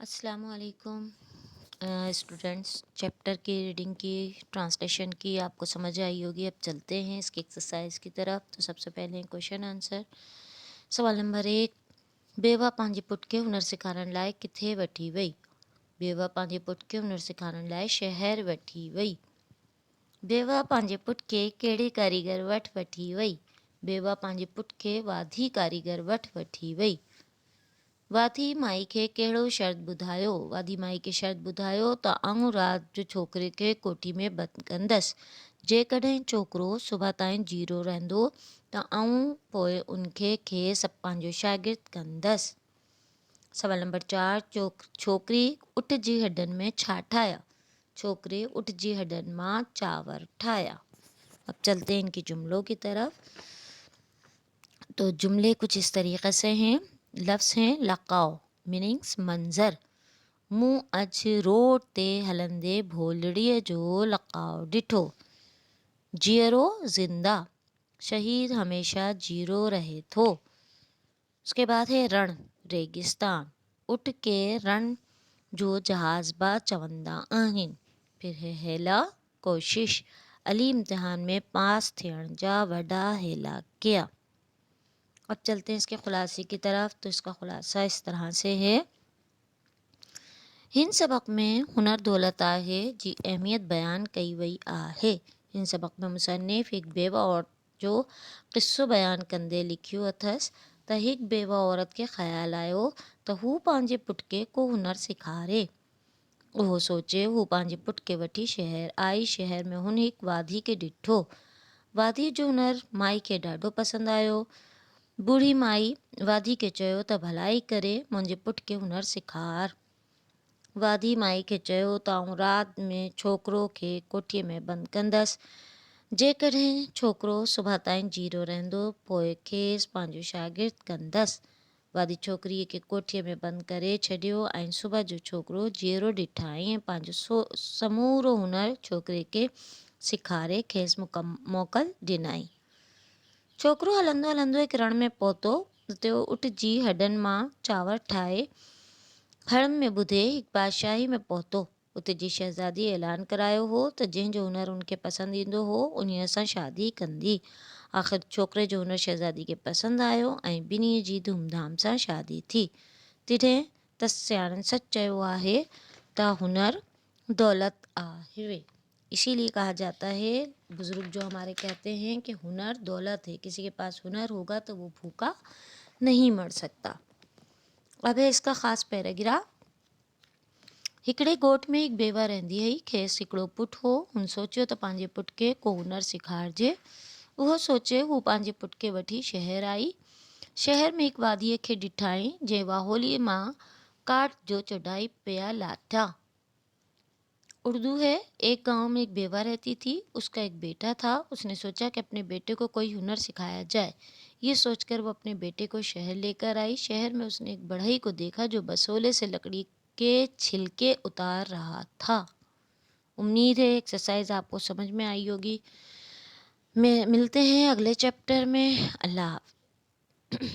अस्सलामुअलैकुम students. Chapter की reading की ट्रांसलेशन की आपको समझ आई होगी। अब चलते हैं इसकी एक्सरसाइज की तरफ। तो सबसे पहले क्वेश्चन आंसर। सवाल नंबर 1, बेवा पंहिंजे पुट खे हुनर सेखारण लाइ किथे वठी वई। बेवा पंहिंजे पुट खे हुनर सेखारण लाइ शहर वठी वई। बेवा पंहिंजे पुट खे कहिड़े कारीगर वटि वठी वई। बेवा पंहिंजे पुट खे वाधी कारीगर वटि वठी वई। वाधी माई खे कहिड़ो शर्त ॿुधायो। वाधी माई खे शर्त ॿुधायो त आउं राति जो छोकिरे खे कोठी में बंदि कंदसि। जेकॾहिं छोकिरो सुबुह ताईं जीरो रहंदो त आउं पोइ उनखे खेसि पंहिंजो शागिर्दु कंदसि। सवाल नंबर 4, छोकिरी उठ जी हॾनि में छा ठाहिया। छोकिरे उठ जी हॾनि मां चांवर ठाहिया। अब चलते हैं इनकी जुमलों की तरफ। तो जुमले कुछ इस तरीके से हैं। लफ्ज़ हैं लकाओ मीनिंग्स मंज़र। मूं अॼु रोड ते हलंदे भोलड़ीअ जो लकाओ ॾिठो। जीअरो ज़िंदा, शहीद हमेशा जीरो रहे थो। उसके बाद है रण रेगिस्तान, उठ के रण जो जहाज़बा चवंदा आहिनि। फिर है हेला कोशिश, अली इम्तिहान में पास थियण जा वॾा हेला किया। अब चलते हैं इसके खुलासे की तरफ। तो इसका खुलासा इस तरह से है। हिन सबक में हुनर दौलत आहे जी अहमियत बयान कई वई आहे। हिन सबक में मुसन्निफ़ हिकु बेवा औरत जो क़िस्सो बयान कंदे लिखियो अथसि त हिकु बेवा औरत खे ख़्यालु आयो त हू पंहिंजे पुट खे को हुनर सेखारे। उहो सोचे हू पंहिंजे पुट खे वठी शहर आई। शहर में हुन हिकु वाधी खे ॾिठो। वाधी जो हुनर माई खे ॾाढो पसंदि आयो। बूढ़ी माई वाधी खे चयो त भलाई करे मुंहिंजे पुट खे हुनर सेखार। वाधी माई खे चयो त आउं राति में छोकिरो खे कोठीअ में बंदि कंदसि। जेकॾहिं छोकिरो सुबुह ताईं जीरो रहंदो पोइ खेसि पंहिंजो शागिर्दु कंदसि। वाधी छोकिरीअ खे कोठीअ में बंदि करे छॾियो ऐं सुबुह जो छोकिरो जीअरो ॾिठाई ऐं पंहिंजो समूरो हुनर छोकिरे खे सेखारे खेसि मोकल ॾिनई। छोकिरो हलंदो हलंदो हिकु रण में पहुतो। उते उठ जी हॾनि मां चांवर ठाहे खड़म में ॿुधे हिकु बादशाही में पहुतो। उते जी शहज़ादी ऐलान करायो हो त जंहिंजो हुनर उनखे पसंदि ईंदो हो उन्हीअ सां शादी कंदी। आख़िर छोकिरे जो हुनर शहज़ादी खे पसंदि आयो ऐं ॿिन्ही जी धूमधाम सां शादी थी। तॾहिं त सियाणनि सच चयो आहे त हुनर दौलत आहे। इसीलिए कहा जाता है, बुजुर्ग जो हमारे कहते हैं कि हुनर दौलत है। किसी के पास हुनर होगा तो वो भूखा नहीं मर सकता। अब है इसका ख़ास पैराग्राफ। हिकिड़े ॻोठ में हिकु बेवा रहंदी हुई। खेसि हिकिड़ो पुटु हो। हुन सोचियो त पंहिंजे पुट खे को हुनर सेखारिजे। उहो सोचे हू पंहिंजे पुट खे वठी शहर आई। शहर में हिकु वाधीअ खे ॾिठाई जंहिं वाहोलीअ मां काठ जो चढ़ाई पिया लाठा। उर्दू है। एक गांव में एक बेवा रहती थी। उसका एक बेटा था। उसने सोचा कि अपने बेटे को कोई हुनर सिखाया जाए। ये सोचकर वो अपने बेटे को शहर लेकर आई। शहर में उसने एक बढ़ई को देखा जो बसोले से लकड़ी के छिलके उतार रहा था। उम्मीद है एक्सरसाइज आपको समझ में आई होगी। मिलते हैं अगले चैप्टर में। अल्लाह हाफ़िज़।